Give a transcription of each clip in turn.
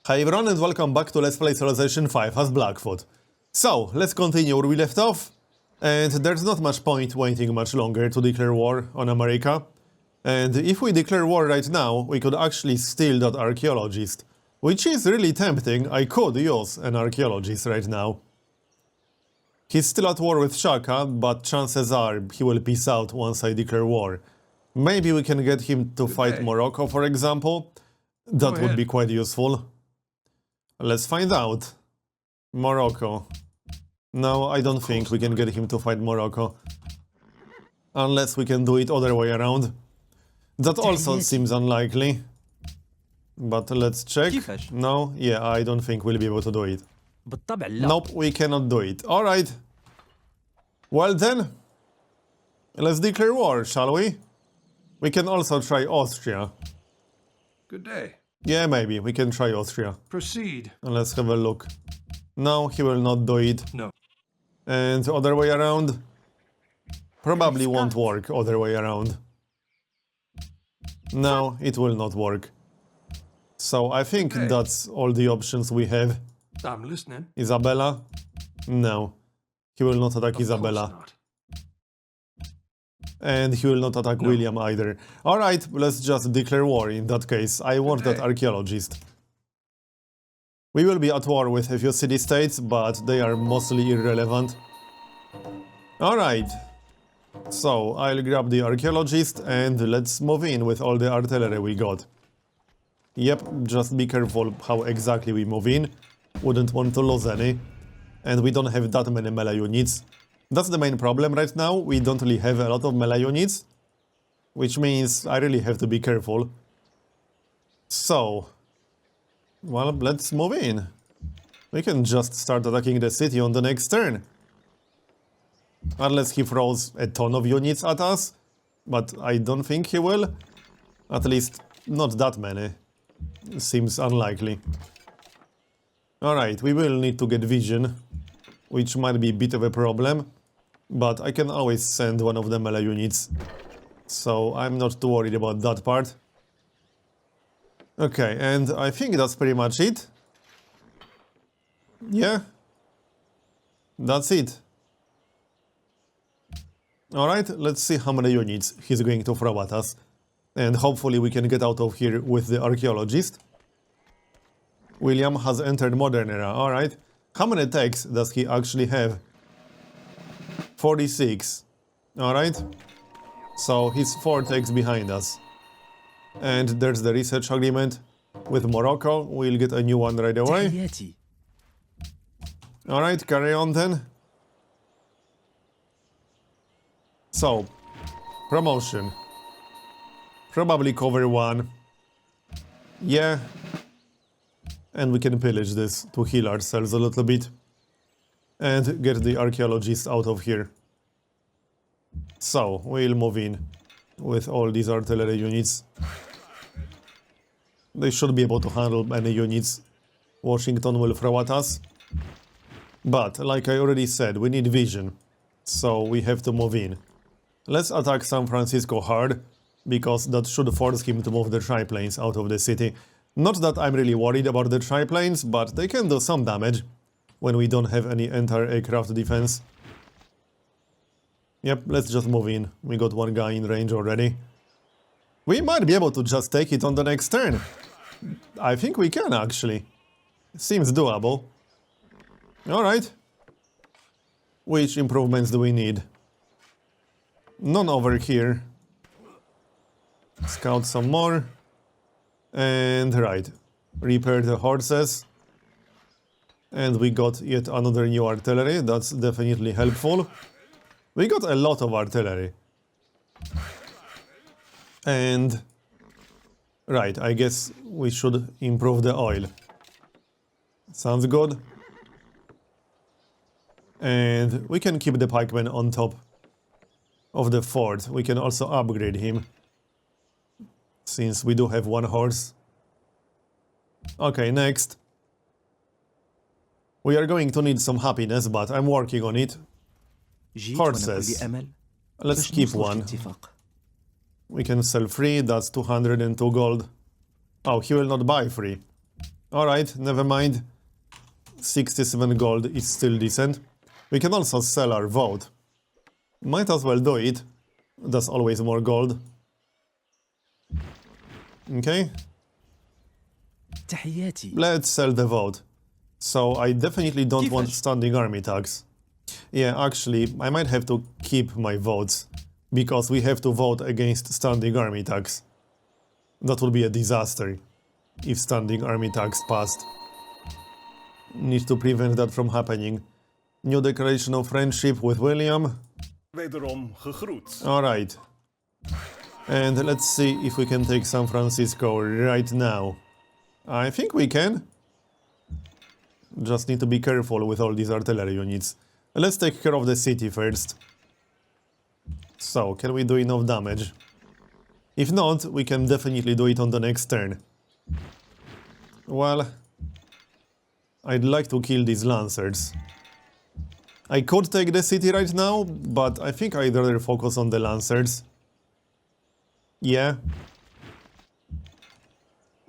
Hi everyone and welcome back to Let's Play Civilization 5 as Blackfoot. So, let's continue where we left off. And there's not much point waiting much longer to declare war on America. And if we declare war right now, we could actually steal that archaeologist. Which is really tempting. I could use an archaeologist right now. He's still at war with Shaka, but chances are he will peace out once I declare war. Maybe we can get him to fight Morocco, for example. That would be quite useful. Let's find out. Morocco. No, I don't think we can get him to fight Morocco. Unless we can do it other way around. That also seems unlikely. But let's check. No, yeah, I don't think we'll be able to do it. Nope, we cannot do it. Alright. Well then, let's declare war, shall we? We can also try Austria. Good day. Yeah, maybe. We can try Austria. Proceed. And let's have a look. No, he will not do it. No. And other way around? Probably won't work other way around. No, it will not work. So I think that's all the options we have. I'm listening. Isabella? No. He will not attack Isabella. Not. And he will not attack William either. Alright, let's just declare war in that case. I want that archaeologist. We will be at war with a few city-states, but they are mostly irrelevant. Alright. So, I'll grab the archaeologist and let's move in with all the artillery we got. Yep, just be careful how exactly we move in. Wouldn't want to lose any. And we don't have that many melee units. That's the main problem right now. We don't really have a lot of melee units. Which means I really have to be careful. So, well, let's move in. We can just start attacking the city on the next turn. Unless he throws a ton of units at us. But I don't think he will. At least, not that many. Seems unlikely. Alright, we will need to get vision. Which might be a bit of a problem. But I can always send one of the melee units. So I'm not too worried about that part. Okay, and I think that's pretty much it. Yeah. That's it. Alright, let's see how many units he's going to throw at us. And hopefully we can get out of here with the archaeologist. William has entered modern era, alright. How many techs does he actually have? 46. Alright. So he's 4 techs behind us. And there's the research agreement with Morocco. We'll get a new one right away. Alright, carry on then. So, promotion. Probably cover 1. Yeah. And we can pillage this to heal ourselves a little bit. And get the archaeologist out of here. So, we'll move in with all these artillery units. They should be able to handle any units Washington will throw at us. But, like I already said, we need vision. So, we have to move in. Let's attack San Francisco hard, because that should force him to move the triplanes out of the city. Not that I'm really worried about the triplanes, but they can do some damage when we don't have any anti-aircraft defense. Yep, let's just move in. We got one guy in range already. We might be able to just take it on the next turn. I think we can, actually. Seems doable. Alright. Which improvements do we need? None over here. Scout some more. And right. Repair the horses. And we got yet another new artillery. That's definitely helpful. We got a lot of artillery. And... right, I guess we should improve the oil. Sounds good. And we can keep the pikeman on top of the fort. We can also upgrade him. Since we do have one horse. Okay, next. We are going to need some happiness, but I'm working on it. Horses. Let's keep one. We can sell free, that's 202 gold. Oh, he will not buy free. Alright, never mind. 67 gold is still decent. We can also sell our vote. Might as well do it. That's always more gold. Okay. تحياتي. Let's sell the vote. So I definitely don't want كيفاش؟ standing army tax. Yeah, actually, I might have to keep my votes. Because we have to vote against standing army tax. That would be a disaster if standing army tax passed. Need to prevent that from happening. New declaration of friendship with William. Wederom gegroet. Alright. And let's see if we can take San Francisco right now. I think we can. Just need to be careful with all these artillery units. Let's take care of the city first. So, can we do enough damage? If not, we can definitely do it on the next turn. Well, I'd like to kill these lancers. I could take the city right now, but I think I'd rather focus on the lancers. Yeah.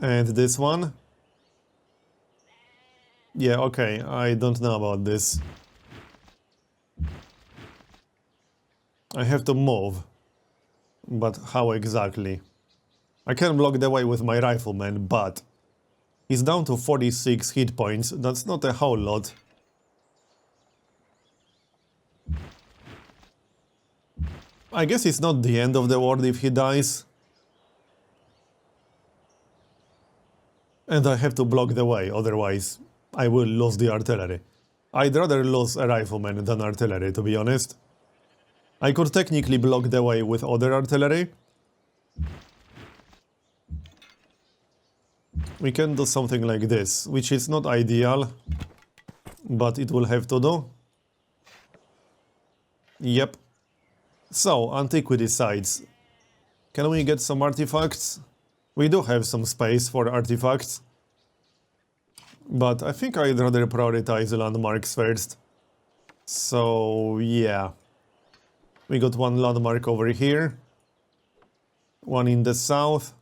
And this one? Yeah, okay, I don't know about this. I have to move. But how exactly? I can block the way with my rifleman, but he's down to 46 hit points. That's not a whole lot. I guess it's not the end of the world if he dies. And I have to block the way, otherwise I will lose the artillery. I'd rather lose a rifleman than artillery, to be honest. I could technically block the way with other artillery. We can do something like this, which is not ideal, but it will have to do. Yep. So, antiquity sites. Can we get some artifacts? We do have some space for artifacts. But I think I'd rather prioritize landmarks first. So, yeah. We got one landmark over here. One in the south.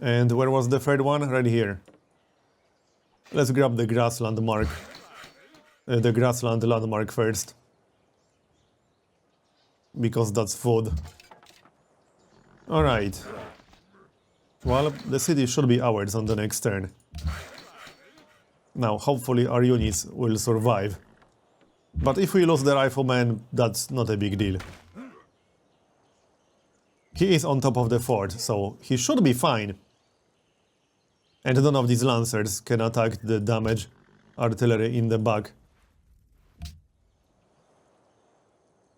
And where was the third one? Right here. Let's grab the grassland mark. The grassland landmark first. Because that's food. Alright. Well, the city should be ours on the next turn. Now, hopefully our units will survive. But if we lose the rifleman, that's not a big deal. He is on top of the fort, so he should be fine. And none of these lancers can attack the damaged artillery in the back.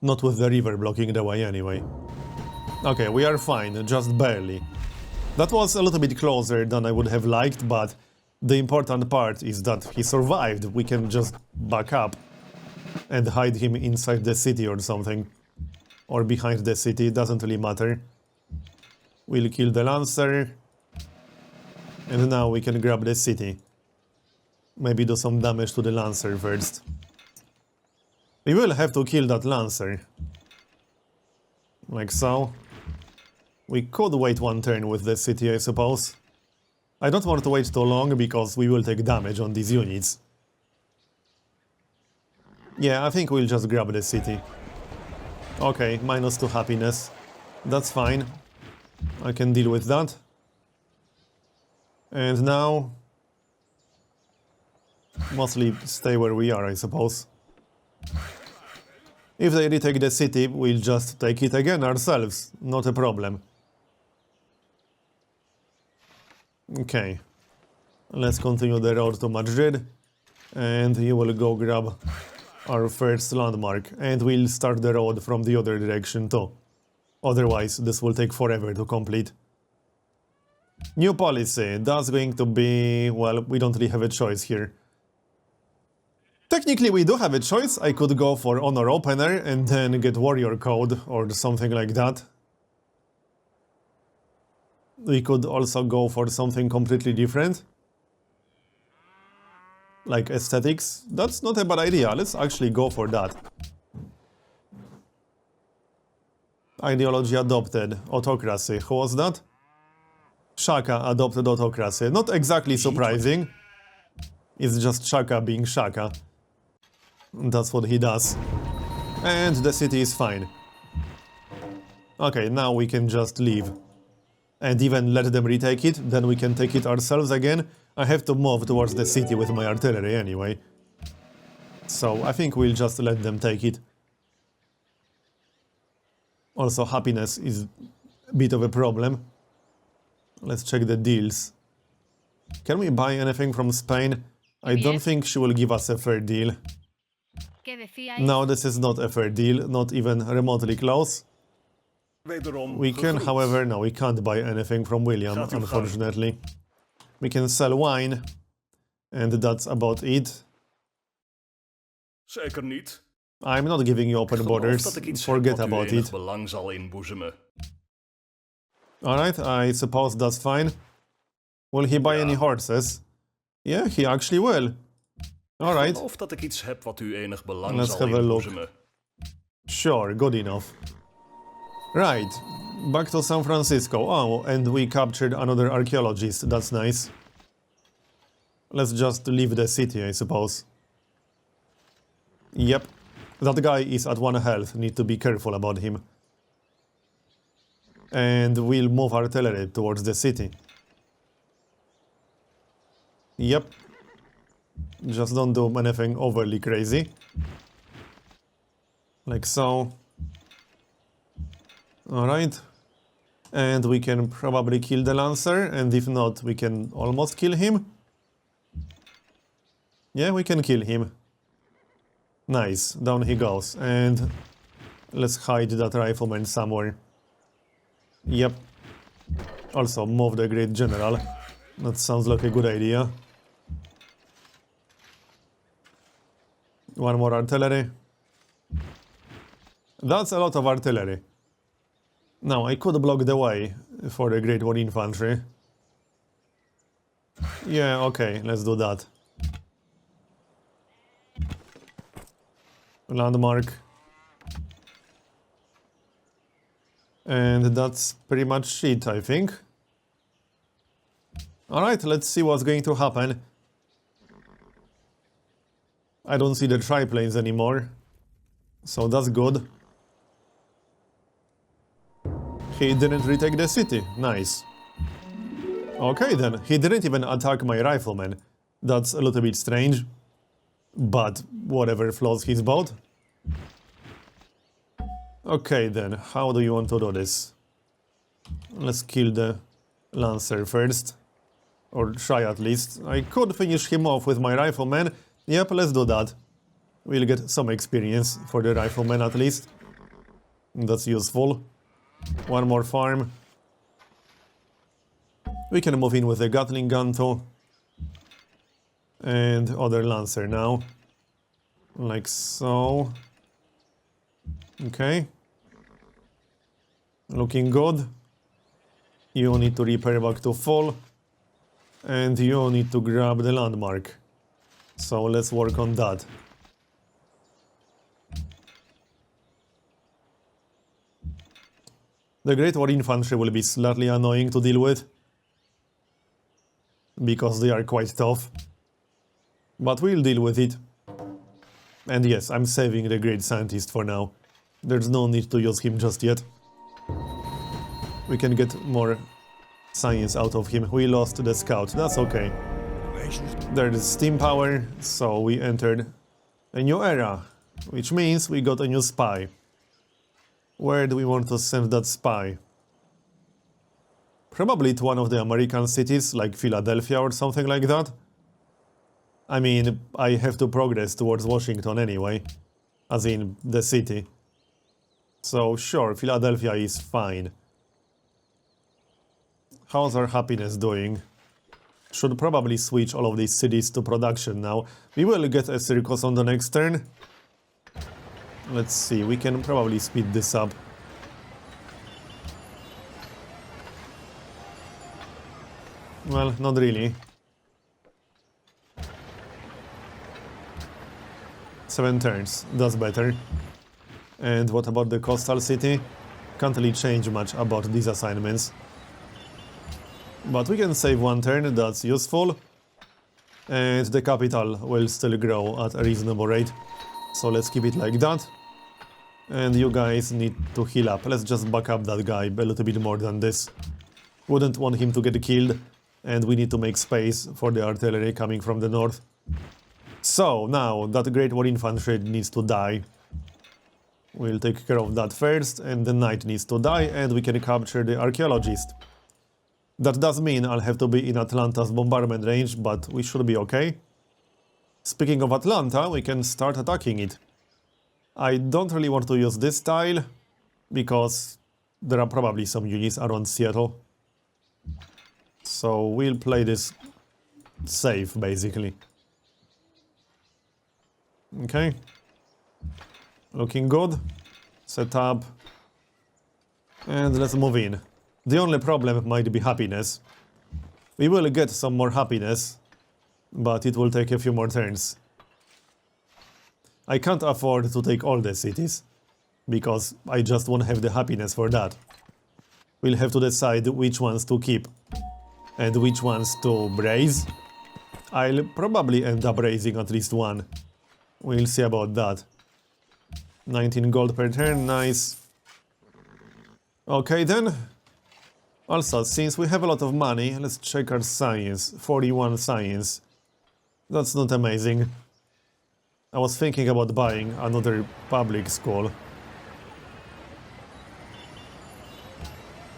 Not with the river blocking the way anyway. Okay, we are fine, just barely. That was a little bit closer than I would have liked, but the important part is that he survived. We can just back up and hide him inside the city or something. Or behind the city, doesn't really matter. We'll kill the lancer. And now we can grab the city. Maybe do some damage to the lancer first. We will have to kill that lancer. Like so. We could wait one turn with the city, I suppose. I don't want to wait too long because we will take damage on these units. Yeah, I think we'll just grab the city. Okay, -2 happiness. That's fine. I can deal with that. And now... mostly stay where we are, I suppose. If they retake the city, we'll just take it again ourselves. Not a problem. Okay. Let's continue the road to Madrid. And you will go grab our first landmark. And we'll start the road from the other direction too. Otherwise, this will take forever to complete. New policy. That's going to be... well, we don't really have a choice here. Technically, we do have a choice. I could go for Honor Opener and then get Warrior Code or something like that. We could also go for something completely different. Like aesthetics. That's not a bad idea. Let's actually go for that. Ideology adopted. Autocracy. Who was that? Shaka adopted autocracy. Not exactly surprising. It's just Shaka being Shaka. That's what he does. And the city is fine. Okay, now we can just leave. And even let them retake it, then we can take it ourselves again. I have to move towards the city with my artillery anyway. So I think we'll just let them take it. Also, happiness is a bit of a problem. Let's check the deals. Can we buy anything from Spain? I don't think she will give us a fair deal. No, this is not a fair deal, not even remotely close. Wederom We can, gegroet. however, no, we can't buy anything from William, Gaat uw gang. unfortunately. We can sell wine, and that's about it. Zeker niet. I'm not giving you open Geloof borders, dat ik iets forget heb wat u about enig it. belang zal inboezemen. Alright, I suppose that's fine. Will he buy Ja. any horses? Yeah, he actually will. Alright, Geloof dat ik iets heb wat u enig belang Let's zal have a look. inboezemen. sure, good enough. Right, back to San Francisco. Oh, and we captured another archaeologist, that's nice. Let's just leave the city, I suppose. Yep, that guy is at 1 health, need to be careful about him. And we'll move artillery towards the city. Yep. Just don't do anything overly crazy. Like so. Alright. And we can probably kill the Lancer, and if not, we can almost kill him. Yeah, we can kill him. Nice, down he goes. And let's hide that rifleman somewhere. Yep. Also, move the Great General. That sounds like a good idea. One more artillery. That's a lot of artillery. Now, I could block the way for the Great War Infantry. Yeah, okay, let's do that. Landmark. And that's pretty much it, I think. Alright, let's see what's going to happen. I don't see the triplanes anymore, so that's good. He didn't retake the city, nice. Okay then, he didn't even attack my riflemen. That's a little bit strange, but whatever floats his boat. Okay then, how do you want to do this? Let's kill the Lancer first. Or try at least. I could finish him off with my rifleman. Yep, let's do that. We'll get some experience for the rifleman at least. That's useful. One more farm. We can move in with the Gatling gun too. And other Lancer now. Like so. Okay. Looking good. You need to repair back to full. And you need to grab the landmark. So let's work on that. The Great War Infantry will be slightly annoying to deal with, because they are quite tough. But we'll deal with it. And yes, I'm saving the Great Scientist for now. There's no need to use him just yet. We can get more science out of him. We lost the scout, that's okay. There's steam power, so we entered a new era, which means we got a new spy. Where do we want to send that spy? Probably to one of the American cities, like Philadelphia or something like that. I mean, I have to progress towards Washington anyway, as in the city. So sure, Philadelphia is fine. How's our happiness doing? Should probably switch all of these cities to production now. We will get a circus on the next turn. Let's see, we can probably speed this up. Well, not really. 7 turns, that's better. And what about the coastal city? Can't really change much about these assignments. But we can save one turn, that's useful. And the capital will still grow at a reasonable rate. So let's keep it like that. And you guys need to heal up. Let's just back up that guy a little bit more than this. Wouldn't want him to get killed. And we need to make space for the artillery coming from the north. So now that Great War Infantry needs to die. We'll take care of that first, and the knight needs to die, and we can capture the archaeologist. That does mean I'll have to be in Atlanta's bombardment range, but we should be okay. Speaking of Atlanta, we can start attacking it. I don't really want to use this style, because there are probably some units around Seattle. So we'll play this safe, basically. Okay. Looking good. Set up. And let's move in. The only problem might be happiness. We will get some more happiness, but it will take a few more turns. I can't afford to take all the cities, because I just won't have the happiness for that. We'll have to decide which ones to keep, and which ones to raise. I'll probably end up raising at least one. We'll see about that. 19 gold per turn, nice. Okay then. Also, since we have a lot of money, let's check our science. 41 science. That's not amazing. I was thinking about buying another public school.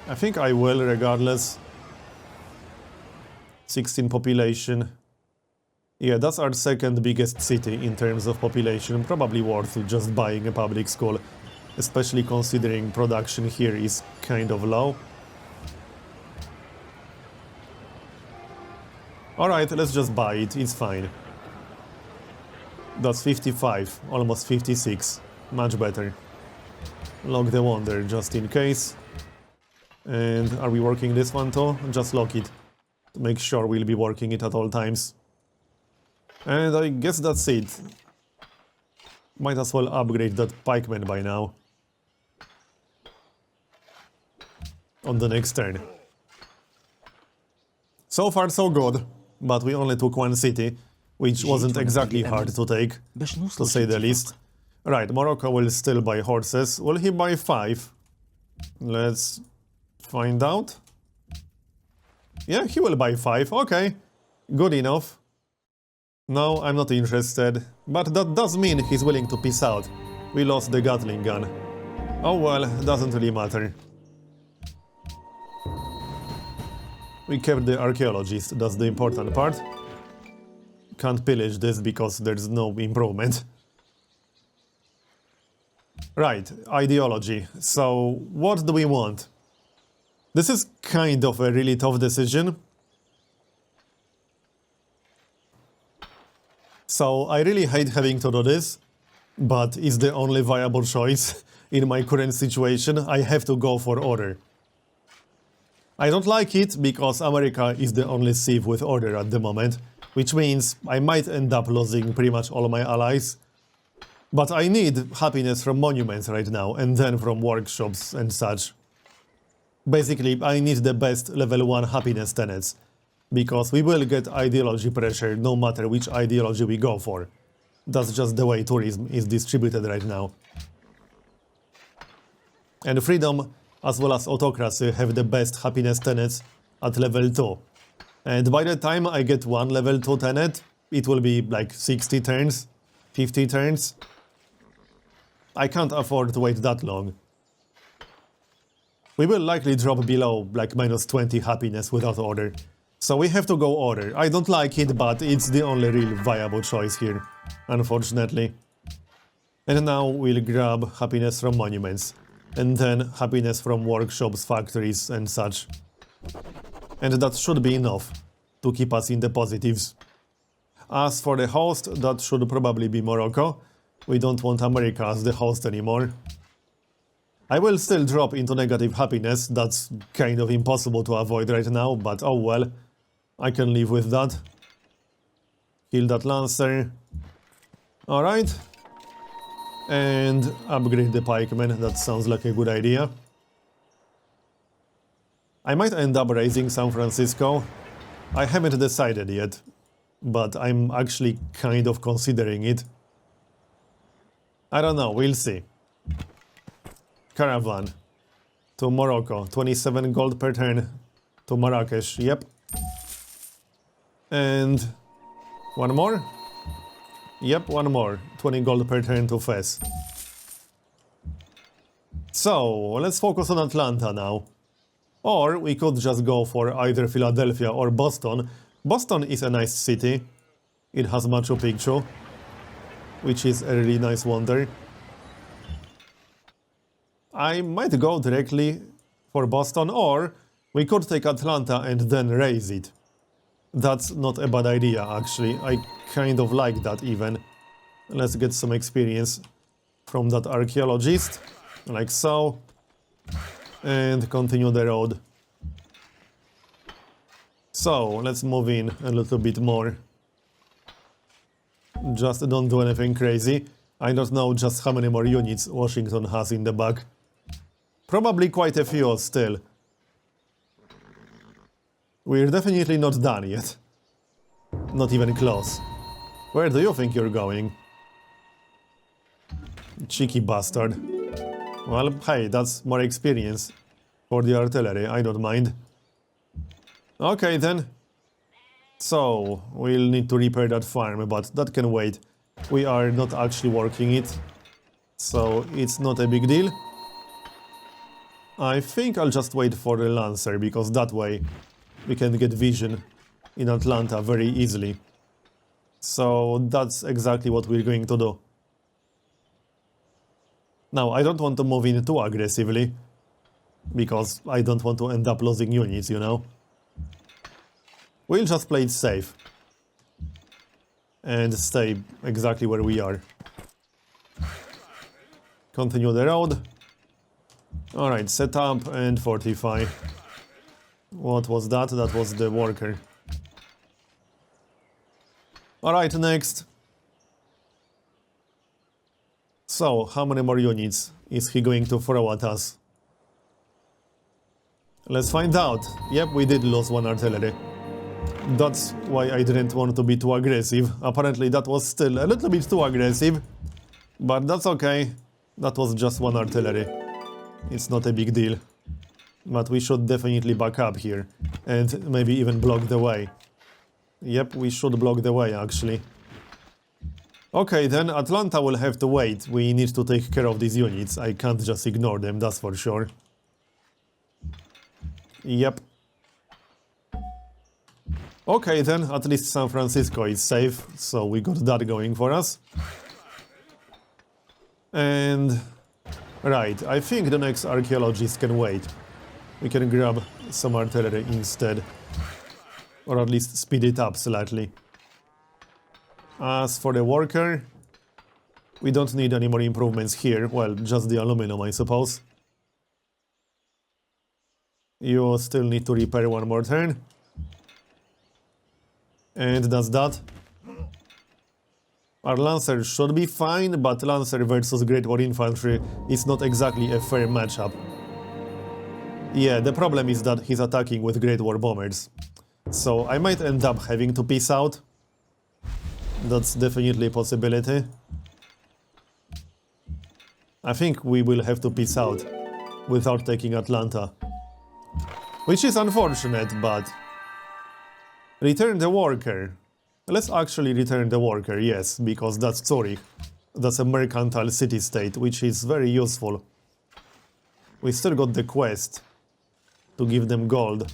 I think I will regardless. 16 population. Yeah, that's our second biggest city in terms of population. Probably worth just buying a public school, especially considering production here is kind of low. Alright, let's just buy it, it's fine. That's 55, almost 56. Much better. Lock the wonder, just in case. And are we working this one too? Just lock it. To make sure we'll be working it at all times. And I guess that's it. Might as well upgrade that pikeman by now. On the next turn. So far so good, but we only took one city, which wasn't exactly hard to take, to say the least. Right, Morocco will still buy horses. Will he buy 5? Let's find out. Yeah, he will buy 5, okay. Good enough. No, I'm not interested. But that does mean he's willing to peace out. We lost the Gatling gun. Oh well, doesn't really matter. We kept the archaeologist, that's the important part. Can't pillage this because there's no improvement. Right, ideology. So, what do we want? This is kind of a really tough decision. So, I really hate having to do this, but it's the only viable choice in my current situation. I have to go for order. I don't like it because America is the only civ with order at the moment, which means I might end up losing pretty much all my allies. But I need happiness from monuments right now, and then from workshops and such. Basically, I need the best level 1 happiness tenets, because we will get ideology pressure no matter which ideology we go for. That's just the way tourism is distributed right now. And freedom, as well as autocracy, have the best happiness tenets at level 2. And by the time I get one level 2 tenet, it will be like 60 turns, 50 turns. I can't afford to wait that long. We will likely drop below like minus 20 happiness without order. So we have to go order. I don't like it, but it's the only real viable choice here, unfortunately. And now we'll grab happiness from monuments. And then happiness from workshops, factories and such. And that should be enough to keep us in the positives. As for the host, that should probably be Morocco. We don't want America as the host anymore. I will still drop into negative happiness, that's kind of impossible to avoid right now, but oh well. I can live with that. Kill that Lancer. Alright. And upgrade the pikeman, that sounds like a good idea. I might end up raising San Francisco. I haven't decided yet, but I'm actually kind of considering it. I don't know, we'll see. Caravan to Morocco, 27 gold per turn to Marrakesh, yep. And one more? Yep, one more, 20 gold per turn to Fez. So, let's focus on Atlanta now. Or we could just go for either Philadelphia or Boston. Boston is a nice city. It has Machu Picchu, which is a really nice wonder. I might go directly for Boston, or we could take Atlanta and then raise it. That's not a bad idea, actually. I kind of like that even. Let's get some experience from that archaeologist, like so. And continue the road. So, let's move in a little bit more. Just don't do anything crazy. I don't know just how many more units Washington has in the back. Probably quite a few still. We're definitely not done yet. Not even close. Where do you think you're going? Cheeky bastard. Well, hey, that's more experience for the artillery, I don't mind. Okay then. So, we'll need to repair that farm, but that can wait. We are not actually working it, so it's not a big deal. I think I'll just wait for the Lancer, because that way we can get vision in Atlanta very easily. So that's exactly what we're going to do. Now, I don't want to move in too aggressively, because I don't want to end up losing units, you know? We'll just play it safe. And stay exactly where we are. Continue the road. Alright, set up and fortify. What was that? That was the worker. Alright, next. So, how many more units is he going to throw at us? Let's find out. Yep, we did lose one artillery. That's why I didn't want to be too aggressive. Apparently that was still a little bit too aggressive. But that's okay. That was just one artillery. It's not a big deal. But we should definitely back up here. And maybe even block the way. Yep, we should block the way actually. Okay, then Atlanta will have to wait. We need to take care of these units. I can't just ignore them, that's for sure. Yep. Okay then, at least San Francisco is safe, so we got that going for us. And... right, I think the next archaeologist can wait. We can grab some artillery instead. Or at least speed it up slightly. As for the worker... we don't need any more improvements here. Well, just the aluminum, I suppose. You still need to repair one more turn. And that's that. Our Lancer should be fine, but Lancer versus Great War Infantry is not exactly a fair matchup. Yeah, the problem is that he's attacking with Great War Bombers. So I might end up having to peace out. That's definitely a possibility. I think we will have to peace out without taking Atlanta. Which is unfortunate, but... return the worker. Let's actually return the worker, yes, because that's Zurich. That's a mercantile city-state, which is very useful. We still got the quest to give them gold.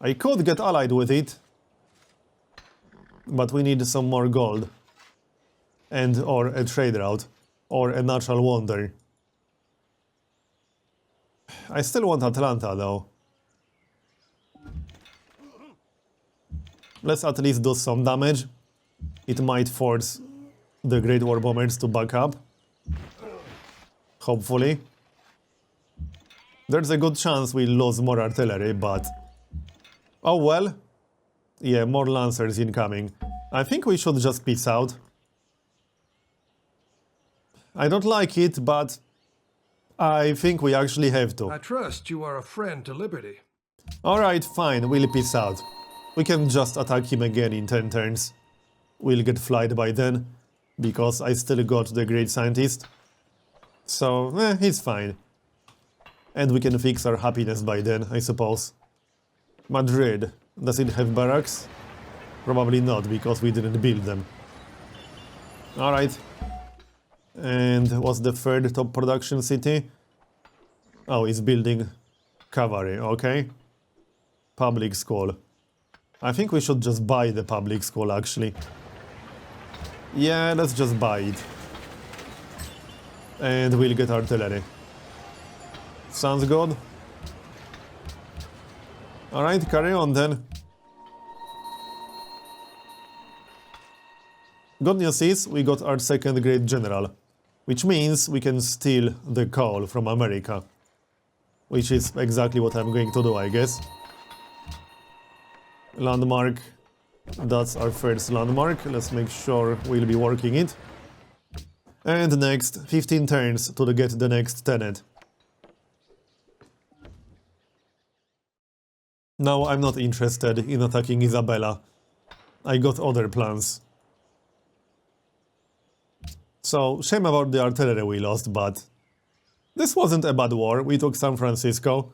I could get allied with it, but we need some more gold. And or a trade route, or a natural wonder. I still want Atlanta, though. Let's at least do some damage. It might force the Great War Bombers to back up. Hopefully. There's a good chance we'll lose more artillery, but... oh well. Yeah, more Lancers incoming. I think we should just peace out. I don't like it, but... I think we actually have to. I trust you are a friend to liberty. Alright, fine, we'll peace out. We can just attack him again in 10 turns. We'll get flight by then, because I still got the Great Scientist. So, he's fine. And we can fix our happiness by then, I suppose. Madrid. Does it have barracks? Probably not, because we didn't build them. Alright. And what's the third top production city? Oh, it's building cavalry, okay. Public school. I think we should just buy the public school, actually. Yeah, let's just buy it. And we'll get artillery. Sounds good. Alright, carry on then. Good news is, we got our second great general. Which means we can steal the coal from America. Which is exactly what I'm going to do, I guess. Landmark. That's our first landmark. Let's make sure we'll be working it. And next, 15 turns to get the next tenet. Now I'm not interested in attacking Isabella. I got other plans. So, shame about the artillery we lost, but this wasn't a bad war. We took San Francisco.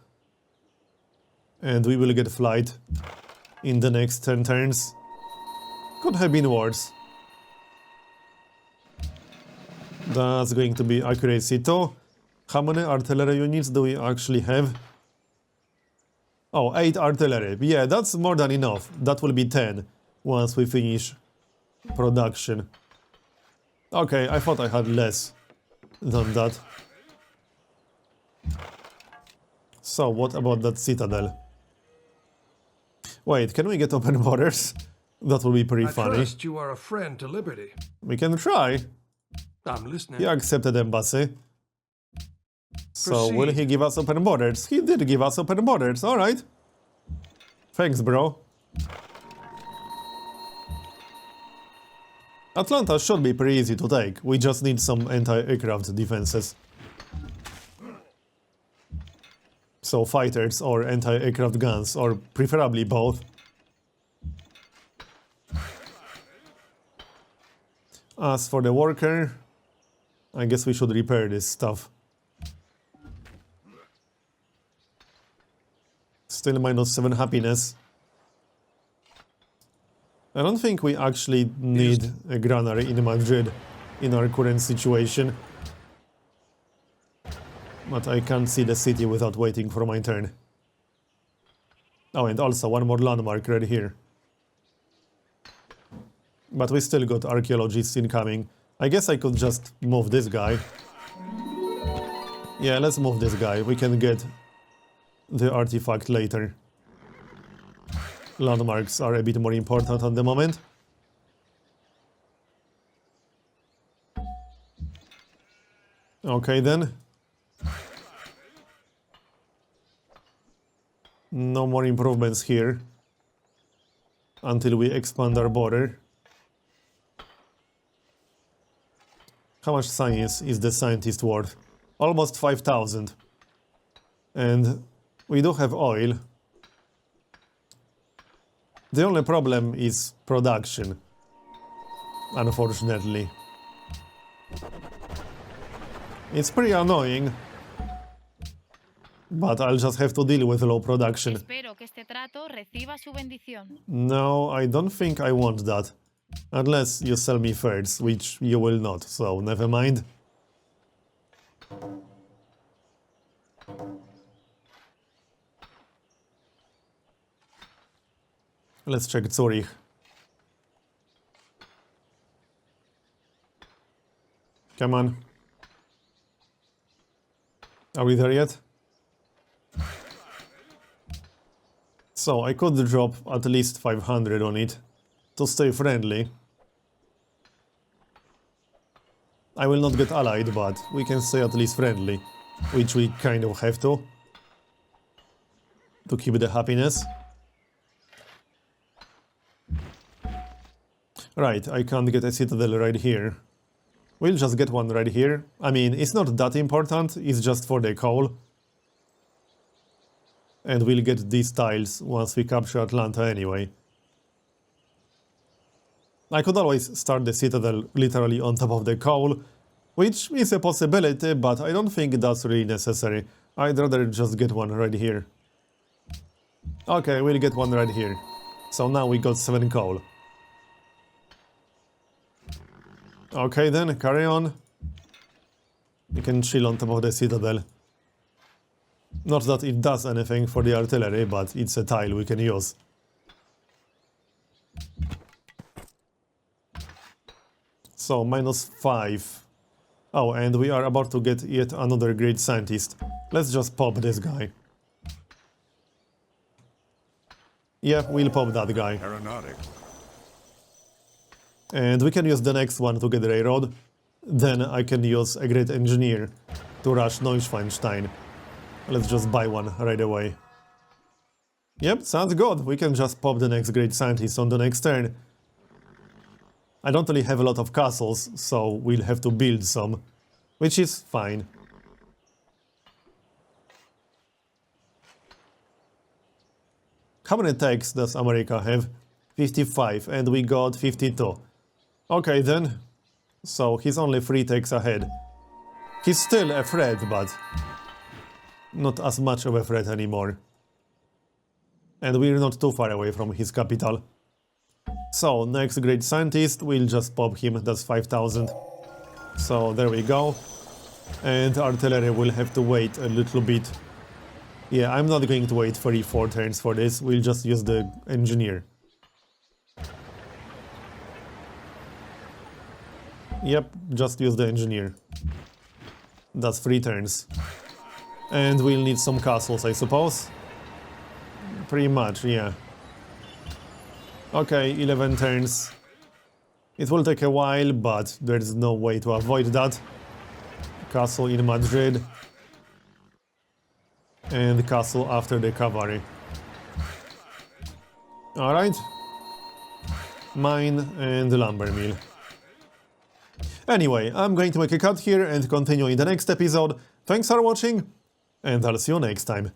And we will get flight in the next 10 turns. Could have been worse. That's going to be accuracy too. How many artillery units do we actually have? Oh, 8 artillery. Yeah, that's more than enough. That will be 10 once we finish production. Okay, I thought I had less than that. So, what about that citadel? Wait, can we get open borders? That will be pretty funny. I trust you are a friend to liberty. We can try. I'm listening. He accepted embassy. So, Proceed. will he give us open borders? He did give us open borders, alright. Thanks, bro. Atlanta should be pretty easy to take. We just need some anti-aircraft defenses. So fighters or anti-aircraft guns, or preferably both. As for the worker, I guess we should repair this stuff. Still -7 happiness. I don't think we actually need a granary in Madrid in our current situation. But I can't see the city without waiting for my turn. Oh, and also one more landmark right here. But we still got archaeologists incoming. I guess I could just move this guy. Yeah, let's move this guy. We can get the artifact later. Landmarks are a bit more important at the moment. Okay then. No more improvements here. Until we expand our border. How much science is the scientist worth? Almost 5,000. And we do have oil. The only problem is production, unfortunately. It's pretty annoying, but I'll just have to deal with low production. Espero que este trato reciba su bendición. No, I don't think I want that. Unless you sell me thirds, which you will not, so never mind. Let's check Zurich. Come on. Are we there yet? So, I could drop at least 500 on it to stay friendly. I will not get allied, but we can stay at least friendly, which we kind of have to keep the happiness. Right, I can't get a citadel right here. We'll just get one right here. I mean, it's not that important, it's just for the coal. And we'll get these tiles once we capture Atlanta anyway. I could always start the citadel literally on top of the coal, which is a possibility, but I don't think that's really necessary. I'd rather just get one right here. Okay, we'll get one right here. So now we got 7 coal. Okay then, carry on. You can chill on top of the citadel. Not that it does anything for the artillery, but it's a tile we can use. So, -5. Oh, and we are about to get yet another great scientist. Let's just pop this guy. Yeah, we'll pop that guy. Aeronautic. And we can use the next one to get railroad. Then I can use a great engineer to rush Neuschwanstein. Let's just buy one right away. Yep, sounds good. We can just pop the next great scientist on the next turn. I don't really have a lot of castles, so we'll have to build some, which is fine. How many techs does America have? 55, and we got 52. Okay then, so he's only 3 techs ahead. He's still a threat, but not as much of a threat anymore. And we're not too far away from his capital. So, next great scientist, we'll just pop him, that's 5,000. So, there we go. And artillery will have to wait a little bit. Yeah, I'm not going to wait 34 turns for this, we'll just use the engineer. Yep, just use the engineer. That's 3 turns. And we'll need some castles, I suppose. Pretty much, yeah. Okay, 11 turns. It will take a while, but there's no way to avoid that. Castle in Madrid. And castle after the cavalry. Alright. Mine and the lumber mill. Anyway, I'm going to make a cut here and continue in the next episode. Thanks for watching, and I'll see you next time.